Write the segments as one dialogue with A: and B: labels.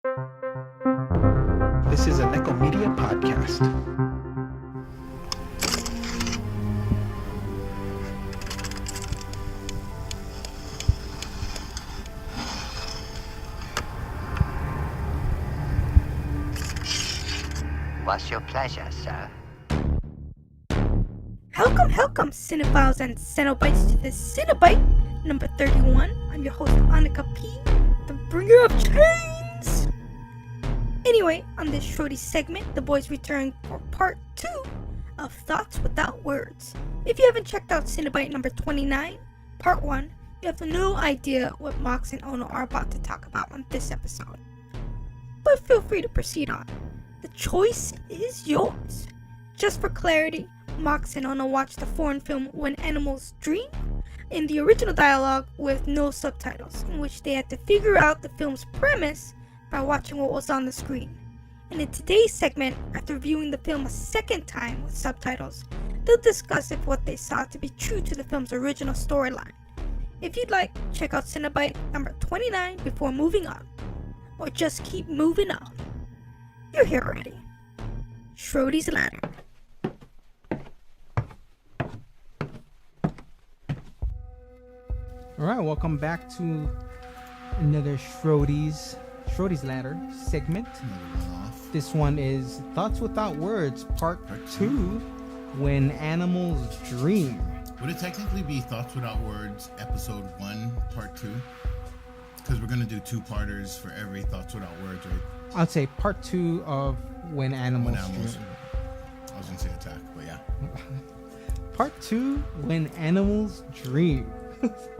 A: This is a Nekko Media podcast.
B: What's your pleasure, sir?
C: Welcome, Cinephiles and Cenobites, to this Cinebite number 31. I'm your host, Annika P., the bringer of chains. Anyway, on this Schrody segment, the boys return for part 2 of Thoughts Without Words. If you haven't checked out Cinebite number 29, part 1, you have no idea what Mox and Ono are about to talk about on this episode. But feel free to proceed on. The choice is yours. Just for clarity, Mox and Ono watched the foreign film When Animals Dream in the original dialogue with no subtitles, in which they had to figure out the film's premise by watching what was on the screen. And in today's segment, after viewing the film a second time with subtitles, they'll discuss if what they saw to be true to the film's original storyline. If you'd like, check out Cinebite number 29 before moving on, or just keep moving on. You're here already. Schrody's Ladder.
D: All right, welcome back to another Schrody's Ladder segment. This one is Thoughts Without Words, part 2, When Animals Dream.
E: Would it technically be Thoughts Without Words, episode 1, part 2? Because we're going to do 2-parters for every Thoughts Without Words, right?
D: I'd say part 2 of When Animals Dream.
E: I was going to say attack, but yeah.
D: Part 2, When Animals Dream.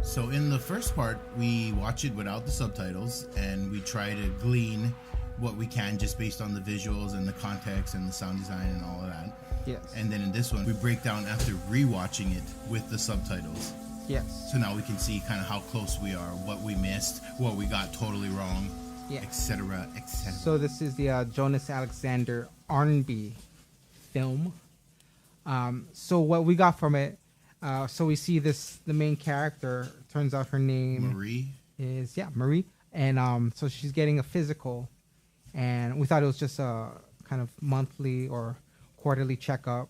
E: So in the first part, we watch it without the subtitles, and we try to glean what we can just based on the visuals and the context and the sound design and all of that.
D: Yes.
E: And then in this one, we break down after rewatching it with the subtitles.
D: Yes.
E: So now we can see kind of how close we are, what we missed, what we got totally wrong,
D: Yeah.
E: etc., etc.
D: So this is the Jonas Alexander Arnby film. So what we got from it, so we see the main character, turns out her name
E: Marie
D: is Marie, and so she's getting a physical, and we thought it was just a kind of monthly or quarterly checkup.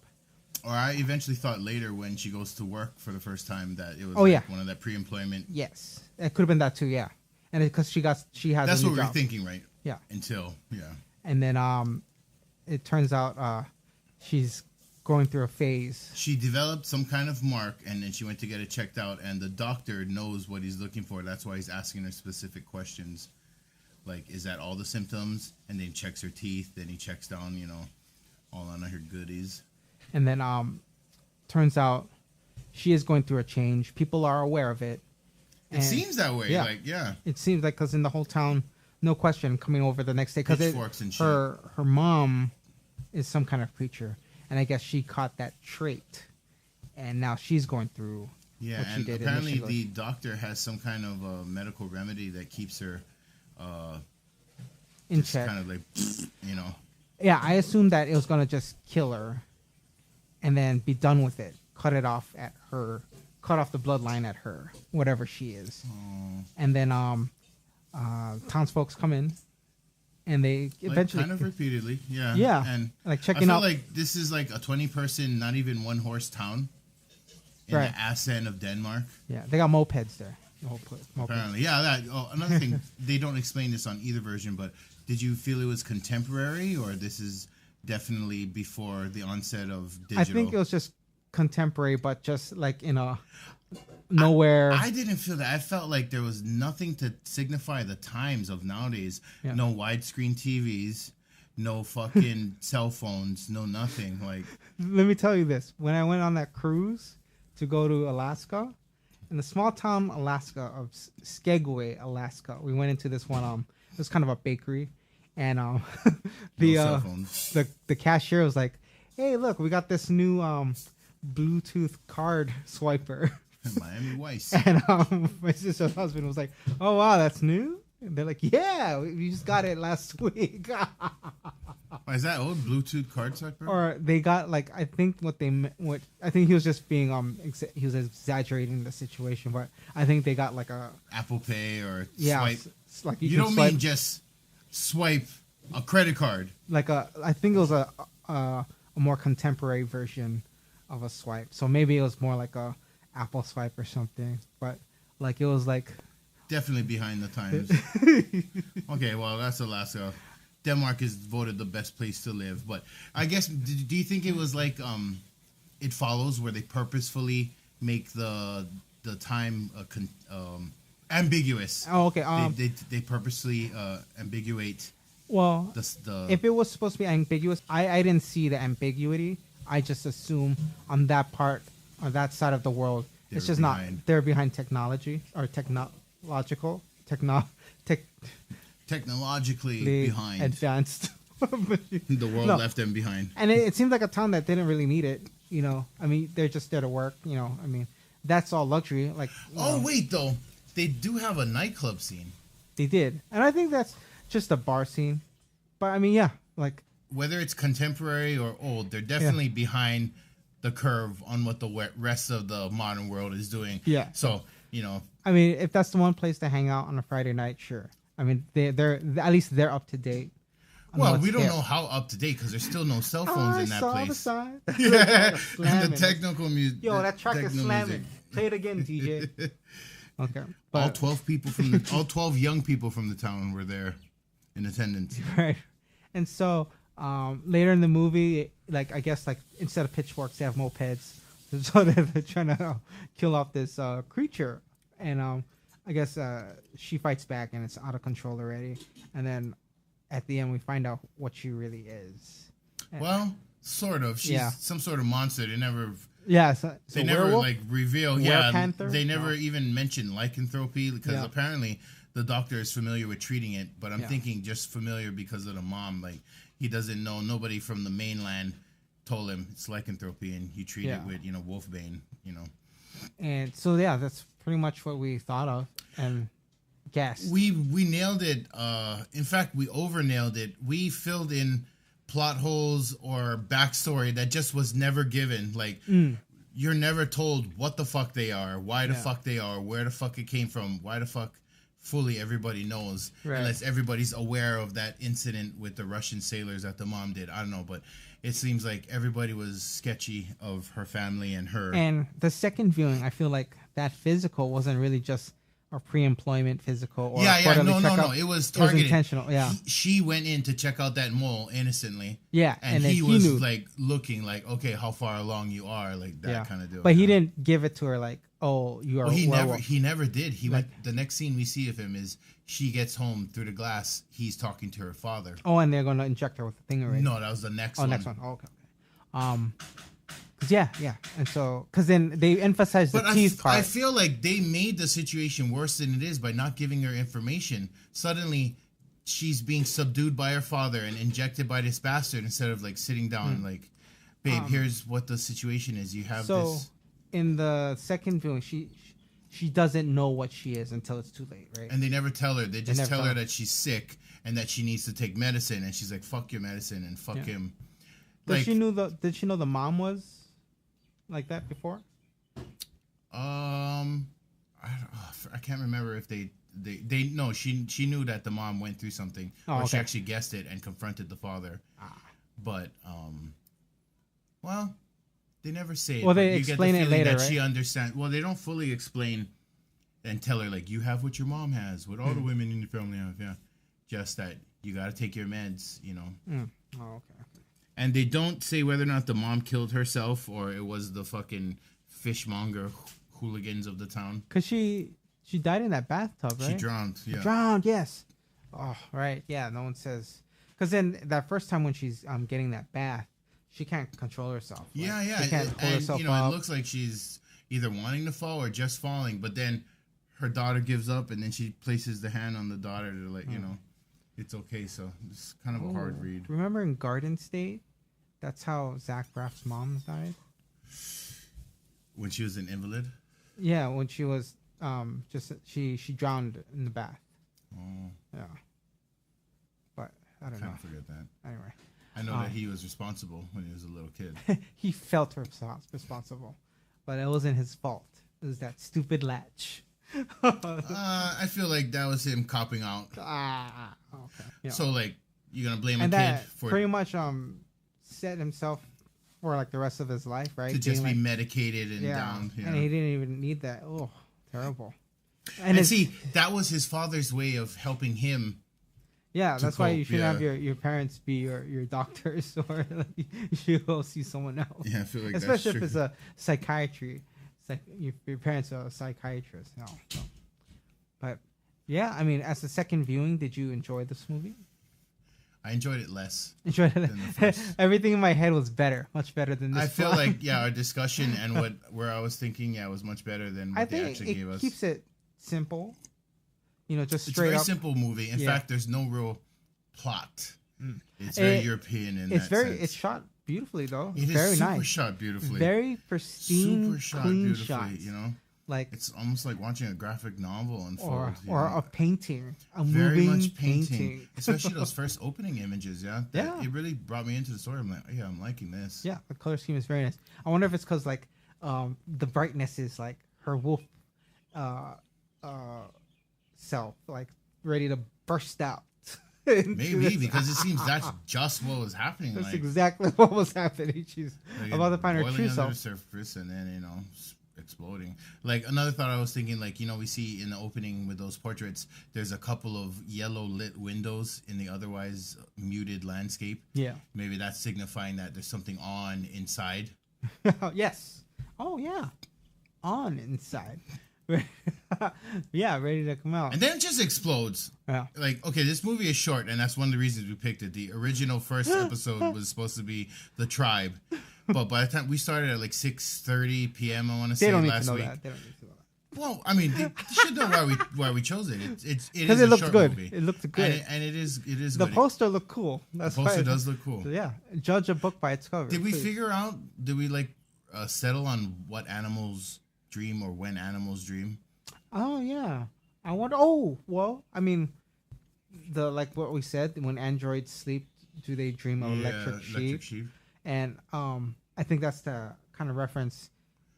E: Or I eventually thought later when she goes to work for the first time that it was one of that pre-employment.
D: Yes, it could have been that too. Yeah, and because she has
E: that's
D: a new
E: what we
D: job.
E: were thinking, right?
D: Yeah.
E: Until
D: and then it turns out she's going through a phase.
E: She developed some kind of mark, and then she went to get it checked out, and the doctor knows what he's looking for. That's why he's asking her specific questions, like, is that all the symptoms? And then checks her teeth. Then he checks down, all on her goodies.
D: And then turns out she is going through a change. People are aware of it.
E: It seems that way.
D: It seems like, because in the whole town, no question, coming over the next day, because her mom is some kind of creature. And I guess she caught that trait, and now she's going through what she did
E: apparently
D: initially.
E: the doctor has some kind of a medical remedy that keeps her
D: in
E: just
D: check.
E: kind of like,
D: Yeah, I assumed that it was going to just kill her and then be done with it. Cut off the bloodline at her, whatever she is. And then townsfolk come in. And they eventually
E: kind of repeatedly,
D: and like checking
E: out.
D: out.
E: I feel like this is like a 20-person, not even 1-horse town in the ass end of Denmark.
D: Yeah, they got mopeds there.
E: Apparently, another thing, they don't explain this on either version, but did you feel it was contemporary, or this is definitely before the onset of digital?
D: I think it was just contemporary, but just like in a nowhere.
E: I didn't feel that. I felt like there was nothing to signify the times of nowadays. Yeah. No widescreen TVs, no fucking cell phones, no nothing. Like,
D: let me tell you this: when I went on that cruise to go to Alaska, in the small town Alaska of Skagway, Alaska, we went into this one. It was kind of a bakery, and the cashier was like, "Hey, look, we got this new Bluetooth card swiper."
E: Miami Vice.
D: And my sister's husband was like, "Oh wow, that's new." And they're like, "Yeah, we just got it last week."
E: Is that old Bluetooth card swiper?
D: Or they got like, I think I think he was just being he was exaggerating the situation, but I think they got like a
E: Apple Pay or
D: swipe.
E: Like you don't mean just swipe a credit card.
D: Like I think it was a more contemporary version of a swipe. So maybe it was more like a Apple swipe or something. But like it was like
E: definitely behind the times. Okay, well that's Alaska. Denmark is voted the best place to live. But I guess do you think it was like It Follows, where they purposefully make the time ambiguous?
D: Oh, okay.
E: They purposely ambiguate.
D: Well,
E: the
D: if it was supposed to be ambiguous, I didn't see the ambiguity. I just assume on that part, on that side of the world, it's just
E: behind.
D: not. They're behind technology or
E: technologically behind.
D: advanced.
E: The world left them behind.
D: And it seems like a town that didn't really need it. You know, I mean, they're just there to work. You know, I mean, that's all luxury. Like,
E: Wait, though, they do have a nightclub scene.
D: They did, and I think that's just a bar scene. But I mean, yeah, like
E: whether it's contemporary or old, they're definitely behind the curve on what the rest of the modern world is doing.
D: Yeah.
E: So, you know,
D: I mean, if that's the one place to hang out on a Friday night, sure. I mean, they're at least they're up to date.
E: Well, we don't know how up to date because there's still no cell phones in that place.
D: The sign.
E: Yeah, and the technical music.
D: Yo, that track is slamming. Play it again, DJ. Okay, but
E: all 12 young people from the town were there in attendance.
D: Right, and so later in the movie, like I guess like instead of pitchforks, they have mopeds. So they're trying to kill off this creature, and I guess she fights back, and it's out of control already, and then. At the end, we find out what she really is.
E: Well, sort of. She's some sort of monster. They never.
D: Yeah,
E: they never like reveal. Yeah,
D: Panther?
E: They never even mention lycanthropy because apparently the doctor is familiar with treating it. But I'm thinking just familiar because of the mom. Like he doesn't know. Nobody from the mainland told him it's lycanthropy, and he treat it with wolfbane.
D: And so that's pretty much what we thought of. And. Guess.
E: We nailed it. In fact, we over nailed it. We filled in plot holes or backstory that just was never given. Like you're never told what the fuck they are, why the fuck they are, where the fuck it came from, why the fuck fully everybody knows, unless everybody's aware of that incident with the Russian sailors that the mom did. I don't know, but it seems like everybody was sketchy of her family and her.
D: And the second viewing, I feel like that physical wasn't really just or pre-employment physical or
E: no, it was targeted.
D: It was intentional.
E: She went in to check out that mole innocently, and he was
D: knew.
E: like looking like, okay, how far along you are, like that kind of deal.
D: But he didn't give it to her like, oh, you are.
E: Well, he never did. He went. The next scene we see of him is she gets home through the glass. He's talking to her father.
D: Oh, and they're going to inject her with the thing already.
E: No, that was the next one.
D: Next one. Oh, okay. Yeah, and so because then they emphasize the teeth part.
E: I feel like they made the situation worse than it is by not giving her information. Suddenly, she's being subdued by her father and injected by this bastard instead of like sitting down and like, babe, here's what the situation is. You have this.
D: So, in the second viewing, she doesn't know what she is until it's too late, right?
E: And they never tell her. They just tell her that she's sick and that she needs to take medicine, and she's like, "Fuck your medicine and fuck him."
D: Did she know the mom was like that before?
E: I can't remember if they no, she knew that the mom went through something, she actually guessed it and confronted the father. But well, they never say it.
D: Well, they explain it later,
E: that
D: right?
E: She understands. Well, they don't fully explain and tell her like, you have what your mom has, what all the women in your family have. Yeah, just that you got to take your meds.
D: Oh, okay.
E: And they don't say whether or not the mom killed herself or it was the fucking fishmonger hooligans of the town.
D: Because she died in that bathtub, right?
E: She drowned, yeah.
D: Drowned, yes. Oh, right. Yeah, no one says. Because then that first time when she's getting that bath, she can't control herself.
E: Yeah.
D: She can't hold herself up.
E: It looks like she's either wanting to fall or just falling. But then her daughter gives up and then she places the hand on the daughter to let, it's okay. So it's kind of a hard read.
D: Remember in Garden State? That's how Zach Braff's mom died.
E: When she was an invalid?
D: Yeah, when she was she drowned in the bath.
E: Oh.
D: Yeah. But I don't know.
E: Can't forget that.
D: Anyway.
E: I know that he was responsible when he was a little kid.
D: He felt responsible. But it wasn't his fault. It was that stupid latch.
E: I feel like that was him copping out.
D: Okay. Yeah.
E: So like, you're gonna blame
D: and
E: a kid
D: that
E: for
D: pretty much set himself for like the rest of his life, right?
E: to just
D: Being,
E: be
D: like,
E: medicated and down. Yeah.
D: And he didn't even need that. Oh, terrible.
E: And see, that was his father's way of helping him.
D: Yeah, that's why you
E: cope,
D: shouldn't
E: yeah.
D: have your parents be your doctors, or like, you should go see someone else.
E: Yeah, I feel like
D: especially
E: that's
D: if it's a psychiatry. It's like your parents are a psychiatrist. No, so. But yeah, I mean, as the second viewing, did you enjoy this movie?
E: I enjoyed it less.
D: Enjoyed it.
E: Than the first.
D: Everything in my head was better, much better than this.
E: I feel
D: one.
E: like our discussion and where I was thinking, was much better than what
D: I
E: they
D: think
E: actually gave
D: it
E: us.
D: keeps it simple. You know, just
E: It's a
D: straight
E: very
D: up.
E: simple movie. In
D: Yeah.
E: fact, there's no real plot. It's very European in
D: It's
E: that
D: very.
E: sense.
D: It's shot beautifully though.
E: It is
D: very
E: super
D: nice.
E: shot beautifully.
D: Very pristine,
E: super shot
D: clean
E: beautifully.
D: shots.
E: You know,
D: Like
E: it's almost like watching a graphic novel unfold.
D: or a painting, a
E: very
D: moving
E: much painting,
D: painting.
E: especially those first opening images. Yeah,
D: Yeah.
E: it really brought me into the story. I'm like, yeah, I'm liking this.
D: Yeah, the color scheme is very nice. I wonder if it's because like the brightness is like her wolf self, like ready to burst out.
E: Maybe because it seems that's just what was happening.
D: That's
E: like,
D: exactly what was happening. She's
E: like
D: about to find her
E: boiling
D: true
E: under
D: self.
E: the surface and then exploding. Like another thought I was thinking, like we see in the opening with those portraits, there's a couple of yellow lit windows in the otherwise muted landscape.
D: Yeah.
E: Maybe that's signifying that there's something on inside.
D: Yes. Oh yeah. On inside. Yeah, ready to come out.
E: And then it just explodes.
D: Yeah.
E: Like, okay, this movie is short, and that's one of the reasons we picked it. The original first episode was supposed to be The Tribe. But by the time we started at like 6:30 p.m., I want to say
D: They don't need
E: last
D: to know
E: week.
D: that. They don't need to know that.
E: Well, I mean, they should know why we chose it. It
D: Because
E: is
D: it
E: a
D: looked
E: short
D: good.
E: movie.
D: It looked good.
E: And it is
D: The
E: good.
D: poster looked cool. That's
E: The poster
D: why-
E: does look cool.
D: So, yeah, judge a book by its cover.
E: Did we
D: please.
E: figure out? Did we like settle on what animals dream or when animals dream?
D: Oh yeah, I wonder. Oh well, I mean, the like what we said, when androids sleep, do they dream of electric sheep? And I think that's the kind of reference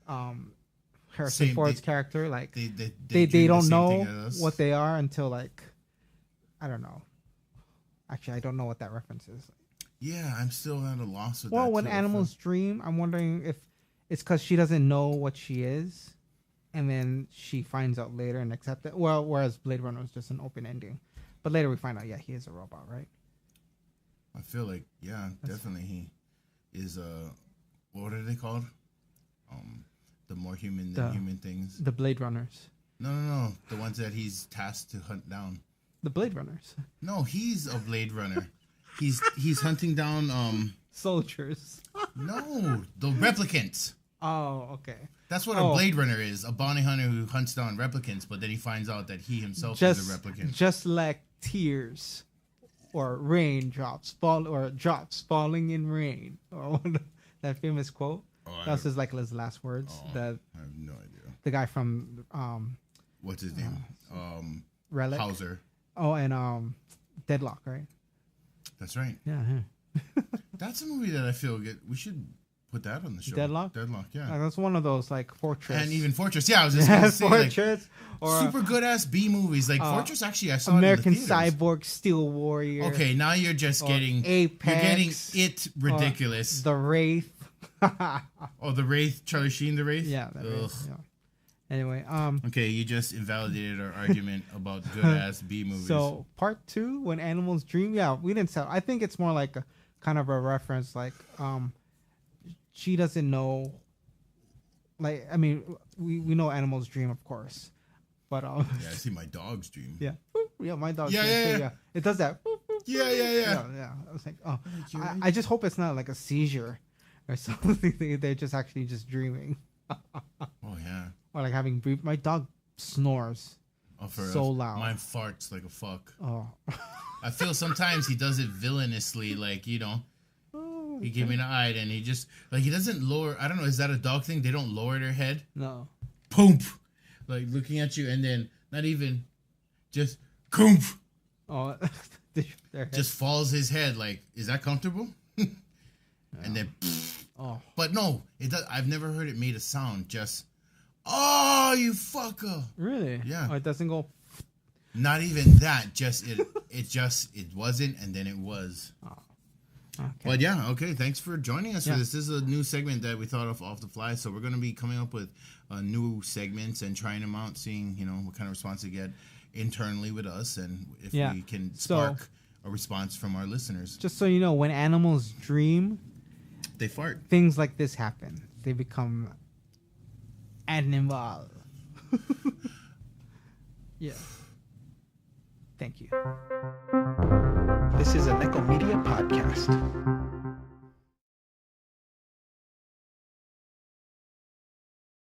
D: Harrison
E: Same,
D: Ford's character, like
E: They
D: they
E: dream the
D: don't
E: same
D: know
E: thing as us?
D: what they are until like I don't know. Actually, I don't know what that reference is.
E: Yeah, I'm still at a loss with that.
D: Well, when
E: too.
D: animals dream, I'm wondering if it's because she doesn't know what she is, and then she finds out later and accepts it. Well, whereas Blade Runner was just an open ending, but later we find out, yeah, he is a robot, right?
E: I feel like, yeah, definitely he is what are they called? The more human than human things.
D: The Blade Runners.
E: No. The ones that he's tasked to hunt down.
D: The Blade Runners.
E: No, he's a Blade Runner. He's hunting down
D: Soldiers.
E: no, the replicants.
D: Oh, okay.
E: That's what a Blade Runner is, a bounty hunter who hunts down replicants, but then he finds out that he himself is a replicant.
D: Just like tears or raindrops drops falling in rain. Or that famous quote. That's his his last words.
E: I have no idea.
D: The guy from
E: What's his name?
D: Relic.
E: Hauser.
D: Oh, and Deadlock, right?
E: That's right.
D: Yeah.
E: That's a movie that I feel we should put that on the show.
D: Deadlock?
E: Deadlock, yeah.
D: That's one of those like Fortress.
E: And even Fortress. Yeah, I was just going to say
D: Fortress or
E: super good ass B movies. Like Fortress, actually, I saw
D: American
E: it in the theaters.
D: Cyborg, Steel Warrior.
E: Okay, now you're just getting
D: Apex,
E: You're getting it ridiculous.
D: The Wraith.
E: Oh, the Wraith, Charlie Sheen, the Wraith.
D: Yeah. That Wraith, yeah. Anyway,
E: Okay, you just invalidated our argument about good ass B movies.
D: So part 2, when animals dream. Yeah, we didn't tell. I think it's more like a kind of a reference, like she doesn't know. Like I mean, we know animals dream, of course, but
E: yeah, I see my dog's dream.
D: yeah, my dog.
E: Yeah,
D: dreams
E: yeah,
D: too,
E: yeah.
D: It does that.
E: Yeah.
D: Yeah. I was like, oh, I just hope it's not like a seizure or something. They're just actually just dreaming.
E: Oh yeah.
D: Or like having brief. My dog snores
E: Oh, for
D: so loud.
E: Mine farts like a fuck.
D: Oh.
E: I feel sometimes he does it villainously, like he gave me an eye, and he just he doesn't lower. I don't know. Is that a dog thing? They don't lower their head.
D: No.
E: Poomp, like looking at you, and then not even, just coomp.
D: Oh.
E: Just falls his head. Like, is that comfortable? And then.
D: Oh.
E: But no, it does. I've never heard it made a sound. Just, oh, you fucker.
D: Really?
E: Yeah.
D: Oh, it doesn't go.
E: Not even that. It wasn't, and then it was.
D: Okay.
E: But yeah, okay. Thanks for joining us for this. This is a new segment that we thought of off the fly. So we're going to be coming up with new segments and trying them out, seeing what kind of response we get internally with us, and if we can spark a response from our listeners.
D: Just so you know, when animals dream,
E: they fart.
D: Things like this happen. They become animal. Yeah. Thank you.
A: This is a Nekko Media podcast.